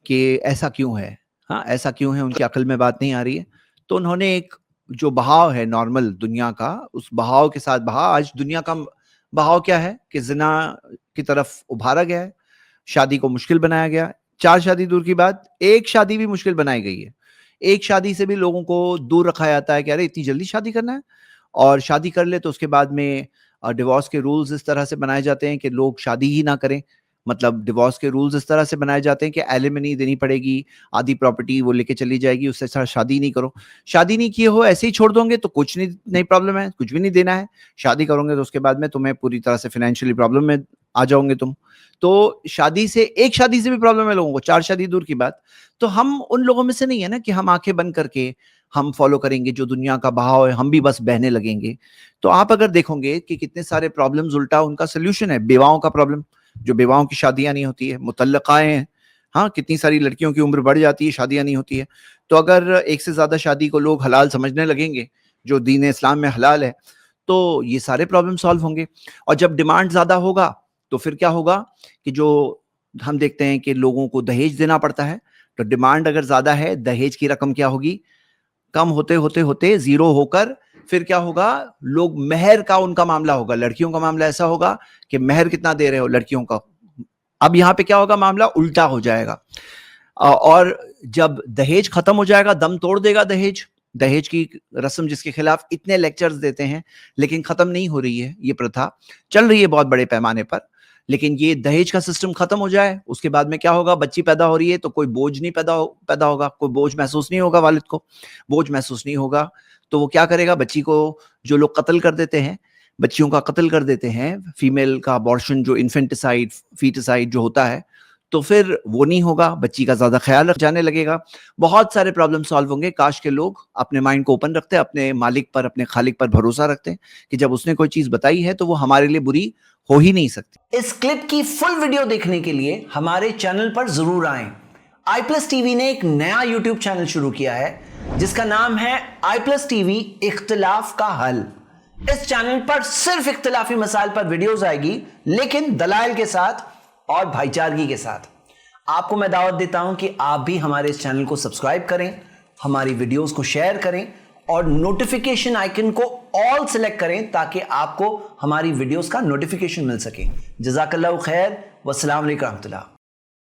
کہ ایسا کیوں ہے, ہاں ایسا کیوں ہے, ان کی عقل میں بات نہیں آ رہی ہے. تو انہوں نے ایک جو بہاؤ ہے نارمل دنیا کا, اس بہاؤ کے ساتھ آج دنیا کا بہاؤ کیا ہے کہ زنا کی طرف ابھارا گیا ہے, شادی کو مشکل بنایا گیا. 4 شادی دور کی بات, ایک شادی بھی مشکل بنائی گئی ہے. ایک شادی سے بھی لوگوں کو دور رکھا جاتا ہے کہ ارے اتنی جلدی شادی کرنا ہے, اور شادی کر لے تو اس کے بعد میں ڈیورس کے رولز اس طرح سے بنائے جاتے ہیں کہ لوگ شادی ہی نہ کریں. مطلب ڈیورس کے رولز اس طرح سے بنائے جاتے ہیں کہ ایلیمنی دینی پڑے گی, آدھی پراپرٹی وہ لے کے چلی جائے گی, اس سے شادی نہیں کرو. شادی نہیں کیے ہو ایسے ہی چھوڑ دو گے تو کچھ نہیں پرابلم ہے, کچھ بھی نہیں دینا ہے. شادی کرو گے تو اس کے بعد میں تمہیں پوری طرح سے فائنینشلی پرابلم میں آ جاؤ گے تم. تو شادی سے, ایک شادی سے بھی پرابلم ہے لوگوں کو, 4 شادی دور کی بات. تو ہم ان لوگوں میں سے نہیں ہے نا کہ ہم آنکھیں بند کر کے ہم فالو کریں گے جو دنیا کا بہاؤ ہے, ہم بھی بس بہنے لگیں گے. تو آپ اگر دیکھو گے کہ کتنے سارے پرابلمز الٹا ان کا سولوشن ہے. بیواؤں کا پرابلم, جو بیواؤں کی شادیاں نہیں ہوتی ہے, مطلقائیں ہیں, ہاں کتنی ساری لڑکیوں کی عمر بڑھ جاتی ہے, شادیاں نہیں ہوتی ہے. تو اگر ایک سے زیادہ شادی کو لوگ حلال سمجھنے لگیں گے جو دین اسلام میں حلال ہے, تو یہ سارے پرابلم سالو ہوں گے. اور جب ڈیمانڈ زیادہ ہوگا تو پھر کیا ہوگا کہ جو ہم دیکھتے ہیں کہ لوگوں کو دہیج دینا پڑتا ہے, تو ڈیمانڈ اگر زیادہ ہے, دہیج کی رقم کیا ہوگی, کم ہوتے ہوتے ہوتے زیرو ہو کر پھر کیا ہوگا, لوگ مہر کا ان کا معاملہ ہوگا. لڑکیوں کا معاملہ ایسا ہوگا کہ مہر کتنا دے رہے ہو لڑکیوں کا. اب یہاں پہ کیا ہوگا, معاملہ الٹا ہو جائے گا. اور جب دہیج ختم ہو جائے گا, دم توڑ دے گا دہیج کی رسم جس کے خلاف اتنے لیکچرز دیتے ہیں لیکن ختم نہیں ہو رہی ہے. یہ پرتھا چل رہی ہے بہت بڑے پیمانے پر, لیکن یہ دہیج کا سسٹم ختم ہو جائے, اس کے بعد میں کیا ہوگا, بچی پیدا ہو رہی ہے تو کوئی بوجھ نہیں پیدا ہوگا, کوئی بوجھ محسوس نہیں ہوگا, والد کو بوجھ محسوس نہیں ہوگا. تو وہ کیا کرے گا, بچی کو جو لوگ قتل کر دیتے ہیں, بچیوں کا قتل کر دیتے ہیں, فیمیل کا ابارشن جو انفینٹیسائڈ فیٹیسائڈ جو ہوتا ہے, تو پھر وہ نہیں ہوگا, بچی کا زیادہ خیال رکھ جانے لگے گا. بہت سارے پرابلم سالو ہوں گے. کاش کے لوگ اپنے مائنڈ کو اوپن رکھتے, اپنے مالک پر, اپنے خالق پر بھروسہ رکھتے کہ جب اس نے کوئی چیز بتائی ہے تو وہ ہمارے لیے بری ہو ہی نہیں سکتی. اس کلپ کی فل ویڈیو دیکھنے کے لیے ہمارے چینل پر ضرور آئیں. آئی پلس ٹی وی نے ایک نیا یوٹیوب چینل شروع کیا ہے جس کا نام ہے آئی پلس ٹی وی اختلاف کا حل. اس چینل پر صرف اختلافی مسائل پر ویڈیوز آئے گی, لیکن دلائل کے ساتھ اور بھائی چارگی کے ساتھ. آپ کو میں دعوت دیتا ہوں کہ آپ بھی ہمارے اس چینل کو سبسکرائب کریں, ہماری ویڈیوز کو شیئر کریں اور نوٹیفیکیشن آئیکن کو آل سلیکٹ کریں تاکہ آپ کو ہماری ویڈیوز کا نوٹیفیکیشن مل سکے. جزاک اللہ خیر, والسلام علیکم ورحمۃ اللہ.